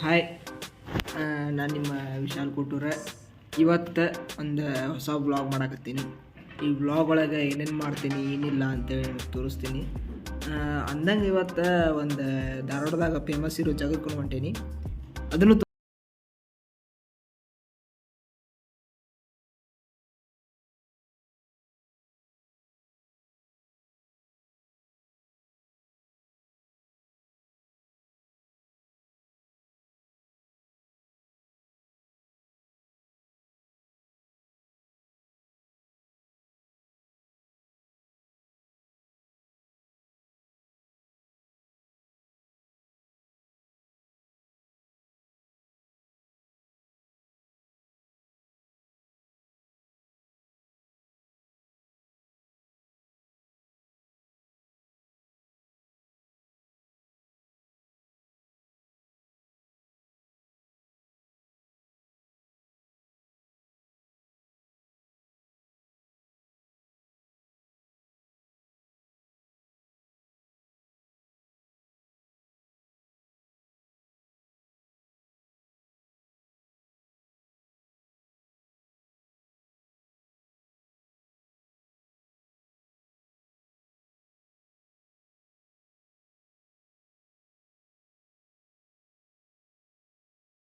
Hi, ನಾನು ನಿಮ್ಮ ವಿಶಾಲ್ ಕೊಟ್ಟೂರ. ಇವತ್ತು ಒಂದು ಹೊಸ ವ್ಲಾಗ್ ಮಾಡಕತ್ತೀನಿ. ಈ ವ್ಲಾಗ್ ಒಳಗೆ ಏನೇನು ಮಾಡ್ತೀನಿ ಏನಿಲ್ಲ ಅಂತೇಳಿ ತೋರಿಸ್ತೀನಿ. ಅಂದಂಗೆ ಇವತ್ತು ಒಂದು ಧಾರವಾಡದಾಗ ಫೇಮಸ್ ಇರೋ ಜಾಗಕ್ಕೆ ಹೊಂಟೀನಿ. ಅದನ್ನು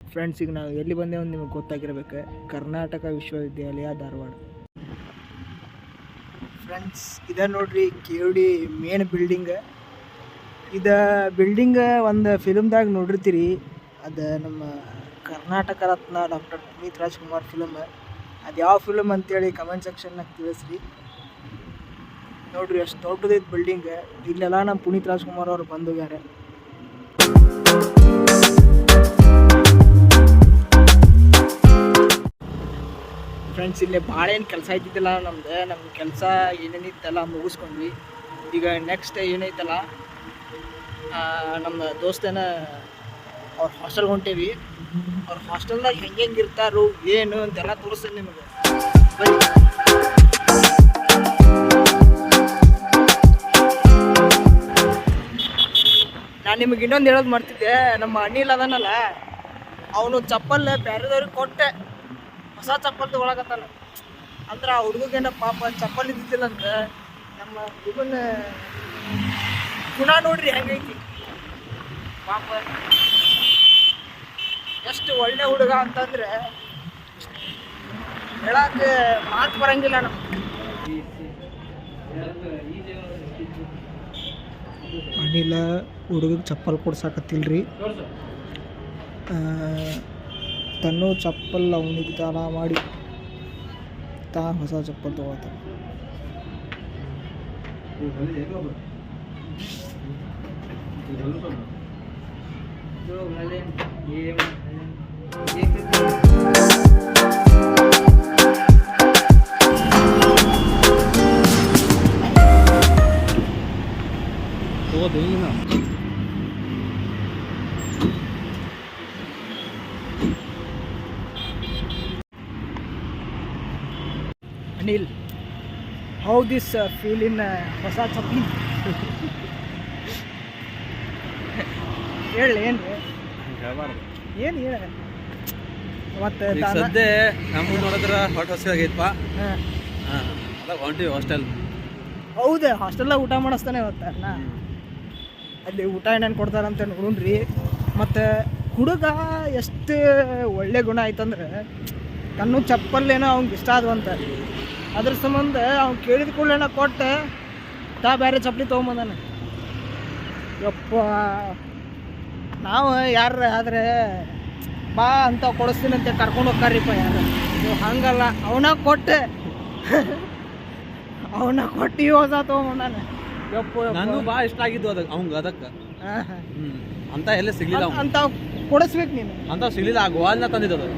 ಫ್ರೆಂಡ್ಸ್, ಈಗ ನಾವು ಎಲ್ಲಿ ಬಂದೇವು ನಿಮಗೆ ಗೊತ್ತಾಗಿರ್ಬೇಕು. ಕರ್ನಾಟಕ ವಿಶ್ವವಿದ್ಯಾಲಯ ಧಾರವಾಡ. ಫ್ರೆಂಡ್ಸ್, ಇದ ನೋಡ್ರಿ KOD ಮೇನ್ ಬಿಲ್ಡಿಂಗ್. ಇದು ಬಿಲ್ಡಿಂಗ್ ಒಂದು ಫಿಲ್ಮ್ದಾಗ ನೋಡಿರ್ತೀರಿ. ಅದು ನಮ್ಮ ಕರ್ನಾಟಕ ರತ್ನ ಡಾಕ್ಟರ್ ಪುನೀತ್ ರಾಜ್ಕುಮಾರ್ ಫಿಲಮ್. ಅದು ಯಾವ ಫಿಲಮ್ ಅಂತೇಳಿ ಕಮೆಂಟ್ ಸೆಕ್ಷನ್ನಾಗ ತಿಳಿಸ್ರಿ. ನೋಡ್ರಿ ಅಷ್ಟು ದೊಡ್ಡದೈತೆ ಬಿಲ್ಡಿಂಗ್. ಇಲ್ಲೆಲ್ಲ ನಮ್ಮ ಪುನೀತ್ ರಾಜ್ಕುಮಾರ್ ಅವರು ಬಂದೋಗ್ಯಾರ. ಫ್ರೆಂಡ್ಸ್, ಇಲ್ಲೇ ಭಾಳ ಏನು ಕೆಲಸ ಐತಿದ್ದಿಲ್ಲ ನಮ್ಮ ಕೆಲಸ ಏನೇನಿತ್ತಲ್ಲ ಮುಗಿಸ್ಕೊಂಡ್ವಿ. ಈಗ ನೆಕ್ಸ್ಟ್ ಏನೈತಲ್ಲ, ನಮ್ಮ ದೋಸ್ತನ ಅವ್ರ ಹಾಸ್ಟೆಲ್ಗೆ ಹೊಂಟೇವಿ. ಅವ್ರ ಹಾಸ್ಟೆಲ್ದಾಗ ಹೆಂಗೆ ಇರ್ತಾರೋ ಏನು ಅಂತೆಲ್ಲ ತೋರಿಸ್ತೇನೆ ನಿಮಗೆ. ಬನ್ನಿ. ನಾನು ನಿಮಗೆ ಇನ್ನೊಂದು ಹೇಳೋದು ಮಾಡ್ತಿದ್ದೆ. ನಮ್ಮ ಅಣ್ಣಿಲ್ ಅದನ್ನಲ್ಲ, ಅವನು ಚಪ್ಪಲ್ ಬೇರೆದವ್ರಿಗೆ ಕೊಟ್ಟೆ ಹೊಸ ಚಪ್ಪಲ್ ತೊಗೊಳಕತ್ತಾನ. ಅಂದ್ರೆ ಆ ಹುಡುಗೇನ ಪಾಪ ಚಪ್ಪಲ್ ಇದ್ದಿದ್ದಿಲ್ಲ ಅಂತ. ನಮ್ಮ ಹುಡುಗನ ಗುಣ ನೋಡ್ರಿ ಹೆಂಗೈತಿ ಪಾಪ. ಎಷ್ಟು ಒಳ್ಳೆ ಹುಡುಗ ಅಂತಂದ್ರೆ ಹೇಳಕ್ಕೆ ಮಾತು ಬರಂಗಿಲ್ಲ. ಅನಿಲ ಹುಡುಗಗೆ ಚಪ್ಪಲ್ ಕೊಡ್ಸಾಕತ್ತಿಲ್ರಿ. ತನ್ನೂ ಚಪ್ಪಲ್ ಅವನಿಗೆ ದಾನ ಮಾಡಿ ಹೊಸ ಚಪ್ಪಲ್ ತೊಗೊಳ್ತಾನೆ. ಅನಿಲ್, ಹೌ ದಿಸ್ ಫೀಲ್ ಇನ್ ಹೊಸ ಚಪ್ಪಲಿ? ಹೇಳಿ ಏನು ಏನು ಹೇಳ. ಮತ್ತೆ ಸದ್ಯ ನಮ್ಗೆ ನೋಡಿದ್ರೆ ಹೊಟ್ಟೆ ಆಗೈತಪ್ಪ. ಹೊಂಟಿವಿ ಹಾಸ್ಟೆಲ್. ಹೌದು, ಹಾಸ್ಟೆಲ್ದಾಗ ಊಟ ಮಾಡಿಸ್ತಾನೆ ಇವತ್ತು. ಅಲ್ಲಿ ಊಟ ಏನೇನು ಕೊಡ್ತಾರಂತ ನೋಡ್ರಿ. ಮತ್ತು ಹುಡುಗ ಎಷ್ಟು ಒಳ್ಳೆ ಗುಣ ಆಯ್ತಂದ್ರೆ, ತನ್ನ ಚಪ್ಪಲ್ಲೇನೋ ಅವ್ನಿಗೆ ಇಷ್ಟ ಆದ್ವಂತ. ಅದ್ರ ಸಂಬಂಧ ಅವ್ನು ಕೇಳಿದ ಕೂಡಲೇನ ಕೊಟ್ಟು ಬೇರೆ ಚಪ್ಪಲಿ ತೊಗೊಂಬಂದಾನೆ. ಯಪ್ಪ, ನಾವು ಯಾರ ಆದರೆ ಬಾ ಅಂತ ಕೊಡಿಸ್ತೀನಿ ಅಂತ ಕರ್ಕೊಂಡು ಹೋಗ್ತಾರಿಪ್ಪ ಯಾರು. ನೀವು ಹಂಗಲ್ಲ, ಅವನ ಕೊಟ್ಟು ಹೊಸ ತೊಗೊಂಬಂದಾನೆ. ಯಪ್ಪ, ನಾನು ಭಾಳ ಇಷ್ಟ ಆಗಿದ್ದು ಅದಕ್ಕೆ. ಅಂತ ಎಲ್ಲ ಸಿಗ್ಲಿಲ್ಲ ಅಂತ ಕೊಡಿಸ್ಬೇಕು ನೀನು. ಅಂತ ಸಿಗ್ಲಿಲ್ಲ. ಗೋವಾಲ್ನ ತಂದಿದ್ದು.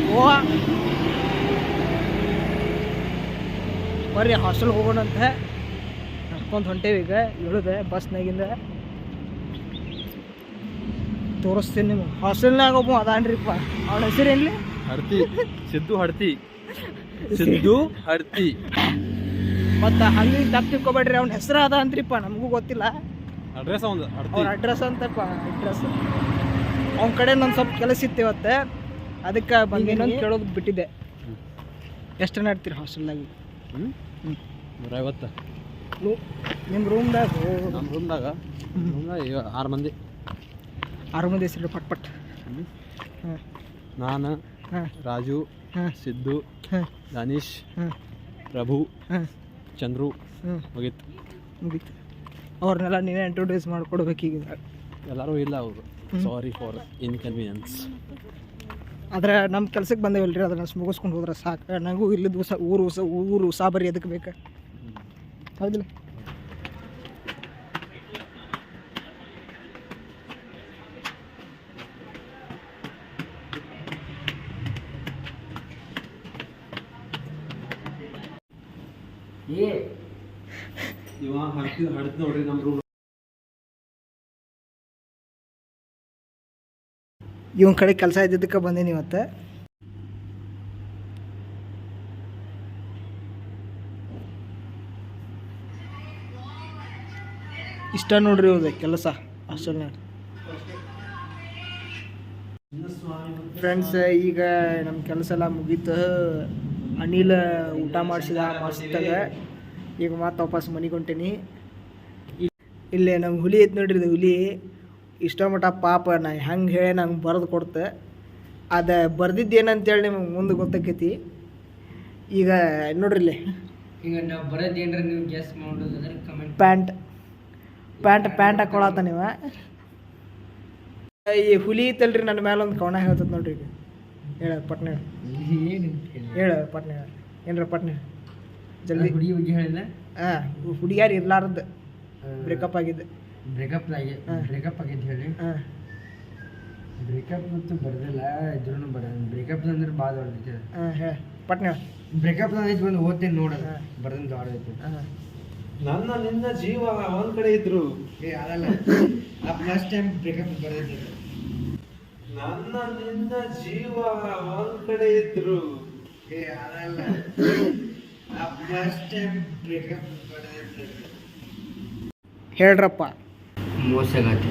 ಗೋವಾ ಬರ್ರಿ, ಹಾಸ್ಟೆಲ್ ಹೋಗೋಣಂತ ನಡ್ಕೊಂಡು ಹೊಂಟೇವಿ. ಈಗ ಇಳಿದೆ ಬಸ್ನಾಗಿಂದ. ತೋರಿಸ್ತೀನಿ ನಿಮ್ಗೆ. ಹಾಸ್ಟೆಲ್ನಾಗ ಒಬ್ಬ ಅದಾನ್ರಿಪ್ಪ. ಅವನ ಹೆಸರೇನ್ಲಿ? ಹಡ್ತಿ, ಸಿದ್ದು ಹಡ್ತಿ. ಸಿದ್ದು ಹಡ್ತಿ. ಮತ್ತು ಹಂಗೆ ತಪ್ಪು ತಿಳ್ಕೊಬೇಡ್ರಿ, ಅವ್ನ ಹೆಸರು ಅದ ಅಂತ್ರಿಪ್ಪ. ನಮಗೂ ಗೊತ್ತಿಲ್ಲ ಅಡ್ರೆಸ್. ಅವ್ರ ಅಡ್ರೆಸ್ ಅಂತಪ್ಪ. ಅಡ್ರೆಸ್ ಅವನ ಕಡೆ ನನ್ನ ಸ್ವಲ್ಪ ಕೆಲಸ ಇತ್ತು ಇವತ್ತು, ಅದಕ್ಕೆ ಬಂದೇನಂತ ಕೇಳೋದು ಬಿಟ್ಟಿದ್ದೆ. ಎಷ್ಟು ಜನ ಇರ್ತೀರಿ ಹಾಸ್ಟೆಲ್ದಾಗಿ? 150. ನಿಮ್ಮ ರೂಮ್ದಾಗ? ನಮ್ಮ ರೂಮ್ದಾಗ 6 ಮಂದಿ. 6 ಮಂದಿ ಹೆಸರು ಪಟ್ ಪಟ್. ಹಾಂ, ನಾನು, ರಾಜು, ಸಿದ್ದು, ದಾನಿಶ್, ಪ್ರಭು, ಚಂದ್ರು. ಮುಗೀತು. ಅವ್ರನ್ನೆಲ್ಲ ನೀವೇ ಇಂಟ್ರೊಡ್ಯೂಸ್ ಮಾಡಿಕೊಡ್ಬೇಕೀಗ. ಎಲ್ಲರೂ ಇಲ್ಲ ಅವರು. Sorry for inconvenience. ಆದರೆ ನಮ್ಮ ಕೆಲ್ಸಕ್ಕೆ ಬಂದೇವಲ್ರಿ, ಅದನ್ನು ಮುಗಿಸ್ಕೊಂಡು ಹೋದ್ರೆ ಸಾಕು. ನನಗೂ ಇಲ್ಲಿ ಊರು ಉಸಾಬರಿ ಎದಕ್ಕೆ ಬೇಕು, ಹೌದಿಲ್ಲ? ನೋಡ್ರಿ ನಮ್ಮ ರೂಮ್. ಇವನ ಕಡೆ ಕೆಲಸ ಇದ್ದಿದ್ದಕ್ಕೆ ಬಂದೀನಿ ಇವತ್ತು. ಇಷ್ಟ ನೋಡ್ರಿ ಇವ್ರದ್ದು ಕೆಲಸ ಹಾಸ್ಟೆಲ್ನಾಗ. ಫ್ರೆಂಡ್ಸ್, ಈಗ ನಮ್ಮ ಕೆಲಸ ಎಲ್ಲ ಮುಗೀತು. ಅನಿಲ್ ಊಟ ಮಾಡಿಸಿದ ಮಸ್ತಾಗ. ಈಗ ಮತ್ತೆ ವಾಪಸ್ ಮನೆಗೆ ಹೊಂಟೀನಿ. ಇಲ್ಲೇ ನಮ್ಮ ಹುಲಿ ಐತೆ ನೋಡ್ರಿ, ಇದು ಹುಲಿ ಇಷ್ಟ ಮಟ್ಟ ಪಾಪ ನಾ ಹೆಂಗೆ ಹೇಳಿ ನಂಗೆ ಬರೆದು ಕೊಡ್ತೆ. ಅದು ಬರ್ದಿದ್ದು ಏನಂತೇಳಿ ನಿಮಗೆ ಮುಂದೆ ಗೊತ್ತಾಕೈತಿ. ಈಗ ನೋಡ್ರಿ ಇಲ್ಲಿ ಈಗ ನಾವು ಬರೋದು ಏನ್ರ ನೀವು ಗೆಸ್ ಮಾಡೋದಾದ್ರೆ ಕಮೆಂಟ್. ಪ್ಯಾಂಟ್ ಹಾಕೊಳತ್ತ ನೀವು. ಈ ಹುಲಿ ಐತಲ್ರಿ ನನ್ನ ಮೇಲೆ ಒಂದು ಕವನ ಹೇಳ್ತದೆ ನೋಡ್ರಿ. ಈಗ ಹೇಳ ಪಟ್ನೆ ಹೇಳ ಪಟ್ನೆ ಏನ್ರ ಪಟ್ನೆ ಜಲ್ದಿ. ಹುಡುಗಿ ಬಗ್ಗೆ ಹೇಳಿಲ್ಲ. ಹಾಂ, ಹುಡುಗಿಯಾರು ಇರ್ಲಾರ್ದು ಬ್ರೇಕಪ್ ಆಗಿದೆ. ಬ್ರೇಕಪ್ ಆಗೈತೆ ಹೇಳಿ. ಹಾಂ, ಬ್ರೇಕಪ್ ಅಂತೂ ಬರ್ದಿಲ್ಲ, ಇದ್ರೂ ಬ್ರೇಕಪ್ ಅಂದ್ರೆ ಭಾಳ ದೊಡ್ಡೈತೆ. ಹಾಂ ಹೇಳ ಪಟ್ನೆ. ಬ್ರೇಕಪ್ ಐತೆ ಬಂದು ಓದ್ತೇನೆ ನೋಡೋದು, ಬರ್ದಂತ ದೊಡ್ಡೈತೆ. ಹಾಂ, ನನ್ನ ನಿನ್ನ ಜೀವ ಒಂದ್ ಕಡೆ ಇದ್ರು. ಅದಲ್ಲ, ಫಸ್ಟ್ ಟೈಮ್ ಬ್ರೇಕಪ್ ಬರ್ದೈತೆ. ನನ್ನ ನಿನ್ನ ಜೀವ ಒಂದ್ ಕಡೆ ಇದ್ರು. ಅದಲ್ಲ, ಫಸ್ಟ್ ಟೈಮ್ ಬ್ರೇಕಪ್ ಬರ್ದೈತೆ. ಹೇಳ್ರಪ್ಪ. ಮೋಸಗಾತಿ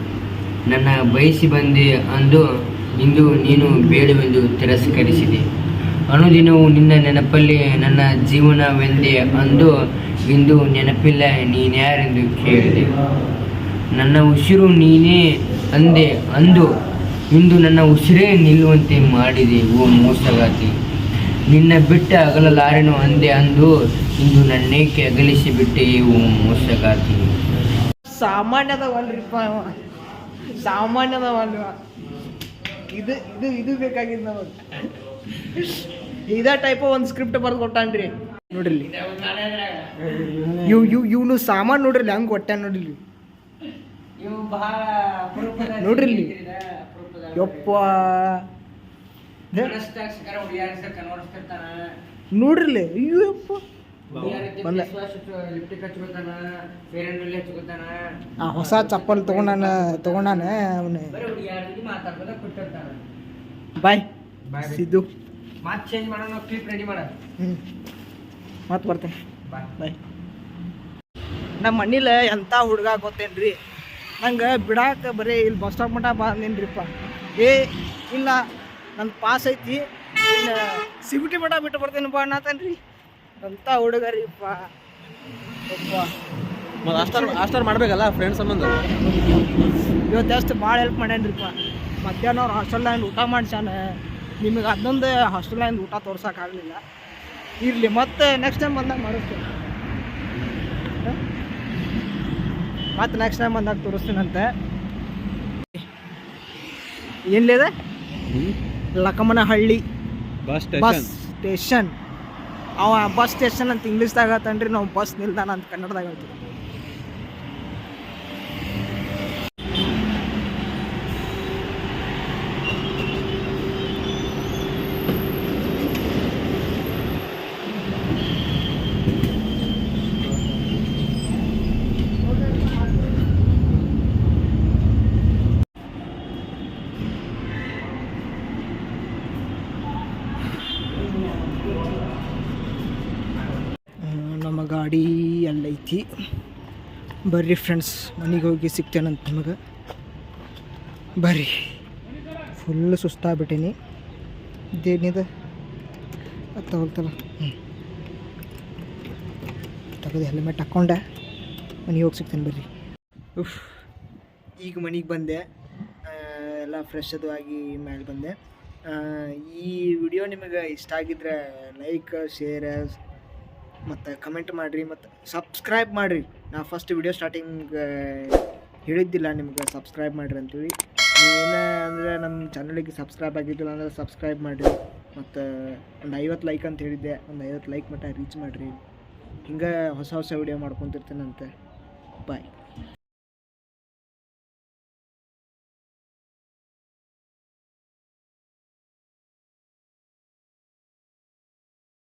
ನನ್ನ ಬಯಸಿ ಬಂದೆ ಅಂದು ಇಂದು ನೀನು ಬೇಡವೆಂದು ತಿರಸ್ಕರಿಸಿದೆ. ಅನುದಿನವೂ ನಿನ್ನ ನೆನಪಲ್ಲಿ ನನ್ನ ಜೀವನವೆಂದೇ ಅಂದು ಇಂದು ನೆನಪಿಲ್ಲ ನೀನ್ಯಾರೆಂದು ಕೇಳಿದೆ. ನನ್ನ ಉಸಿರು ನೀನೇ ಅಂದೆ ಅಂದು ಇಂದು ನನ್ನ ಉಸಿರೇ ನಿಲ್ಲುವಂತೆ ಮಾಡಿದೆ. ಓ ಮೋಸಗಾತಿ, ನಿನ್ನ ಬಿಟ್ಟ ಅಗಲಲಾರೆನು ಅಂದೆ ಅಂದು ಇಂದು ನನ್ನೇಕೆ ಅಗಲಿಸಿಬಿಟ್ಟೆ. ಓ ಮೋಸಗಾತಿ. ಸಾಮಾನ್ಯದವಲ್ರಿಪ್ಪ, ಸಾಮಾನ್ಯದವಲ್ವ. ಇದು ಇದು ಇದು ಬೇಕಾಗಿದ್ದು ನಮಗೆ. ಇದೇ ಟೈಪ್ ಒಂದು ಸ್ಕ್ರಿಪ್ಟ್ ಬರೆದು ಕೊಟ್ಟಾನ್ರಿ ನೋಡ್ರಿ. ಇವನು ಸಾಮಾನು ನೋಡ್ರಿ ಹಂಗೆ ಕೊಟ್ಟ ನೋಡ್ರಿ. ನೋಡ್ರಿ ಯಪ್ಪ, ನೋಡ್ರಿ. ಅಯ್ಯೋ ಯಪ್ಪ, ಹೊಸ ಚಪ್ಪಲ್ ತಗೊಂಡಾನ ಅವನು. ಬಾಯ್ ಸಿದ್ದು. ಮತ್ತೆ ಚೇಂಜ್ ಮಾಡೋಣ, ಕ್ಲಿಪ್ ರೆಡಿ ಮಾಡ. ಮತ್ತೆ ಬರ್ತೇನೆ, ಬಾಯ್. ನಮ್ಮ ಮನೇಲಿ ಎಂಥ ಹುಡುಗ ಗೊತ್ತೇನ್ರಿ, ನಂಗೆ ಬಿಡಾಕ ಬರೀ ಇಲ್ಲಿ ಬಸ್ ಸ್ಟಾಪ್ ಮಟ್ಟ ಬಂದೇನ್ರಿಪ್ಪ. ಇಲ್ಲ ನನ್ನ ಪಾಸ್ ಐತಿ, ಇನ್ನು ಸಿಬಿಟಿ ಮಟ್ಟ ಬಿಟ್ಟು ಬರ್ತೇನಪ್ಪ ಅನ್ನತನ್ರಿ. ಅಂಥ ಹುಡುಗರಿಪ್ಪ. ಹಾಸ್ಟೆಲ್ ಮಾಡ್ಬೇಕಲ್ಲ ಫ್ರೆಂಡ್ಸ್ ಸಂಬಂಧ. ಇವತ್ತು ಎಷ್ಟು ಭಾಳ ಹೆಲ್ಪ್ ಮಾಡ್ಯಾನ್ರಿಪ್ಪ. ಮಧ್ಯಾಹ್ನ ಅವ್ರು ಹಾಸ್ಟೆಲ್ನಾಗ ಊಟ ಮಾಡ್ಸ್ಯಾನ. ನಿಮಗೆ ಅದೊಂದು ಹಾಸ್ಟೆಲ್ನಾಗ ಊಟ ತೋರ್ಸೋಕ್ಕಾಗಲಿಲ್ಲ. ಇರಲಿ, ಮತ್ತೆ ನೆಕ್ಸ್ಟ್ ಟೈಮ್ ಬಂದಾಗ ಮಾಡಿಸ್ತೇನೆ. ಮತ್ತೆ ನೆಕ್ಸ್ಟ್ ಟೈಮ್ ಬಂದಾಗ ತೋರಿಸ್ತೀನಂತೆ. ಏನಿದೆ? ಲಕಮನಹಳ್ಳಿ ಬಸ್ ಸ್ಟೇಷನ್. ಅವ ಬಸ್ ಸ್ಟೇಷನ್ ಅಂತ ಇಂಗ್ಲೀಷ್ದಾಗ ಹೇಳ್ತಾನ್ರಿ, ನಾವು ಬಸ್ ನಿಲ್ದಾಣ ಅಂತ ಕನ್ನಡದಾಗ ಹೇಳ್ತೀವಿ. ನಮ್ಮ ಗಾಡಿ ಅಲ್ಲೈತಿ. ಬರ್ರಿ ಫ್ರೆಂಡ್ಸ್, ಮನೆಗೆ ಹೋಗಿ ಸಿಗ್ತೇನಂತ ನಿಮಗೆ. ಬರ್ರಿ. ಫುಲ್ ಸುಸ್ತಾಗ್ಬಿಟ್ಟೀನಿ. ಇದೇನಿದೆ ಅದು ತಗೊಳ್ತಲ್ಲ. ತೆಗೆದು ಹೆಲ್ಮೆಟ್ ಹಾಕ್ಕೊಂಡೆ ಮನೆಗೆ ಹೋಗಿ ಸಿಗ್ತೇನೆ ಬರ್ರಿ. ಈಗ ಮನೆಗೆ ಬಂದೆ, ಎಲ್ಲ ಫ್ರೆಶ್ ಅದು ಆಗಿ ಮೇಲೆ ಬಂದೆ. ಈ ವಿಡಿಯೋ ನಿಮಗೆ ಇಷ್ಟ ಆಗಿದ್ರೆ ಲೈಕ್, ಶೇರ್ ಮತ್ತು ಕಮೆಂಟ್ ಮಾಡಿರಿ ಮತ್ತು ಸಬ್ಸ್ಕ್ರೈಬ್ ಮಾಡಿರಿ. ನಾ ಫಸ್ಟ್ ವಿಡಿಯೋ ಸ್ಟಾರ್ಟಿಂಗ್ ಹೇಳಿದ್ದಿಲ್ಲ ನಿಮ್ಗೆ ಸಬ್ಸ್ಕ್ರೈಬ್ ಮಾಡಿರಿ ಅಂತೇಳಿ. ನೀವೇನು ಅಂದರೆ ನಮ್ಮ ಚಾನಲಿಗೆ ಸಬ್ಸ್ಕ್ರೈಬ್ ಆಗಿದ್ದಿಲ್ಲ ಅಂದರೆ ಸಬ್ಸ್ಕ್ರೈಬ್ ಮಾಡಿರಿ. ಮತ್ತು ಒಂದು 50 ಲೈಕ್ ಅಂತ ಹೇಳಿದ್ದೆ, ಒಂದು 50 ಲೈಕ್ ಮಟ್ಟ ರೀಚ್ ಮಾಡಿರಿ. ಹಿಂಗೆ ಹೊಸ ವಿಡಿಯೋ ಮಾಡ್ಕೊತಿರ್ತೀನಂತೆ. ಬಾಯ್.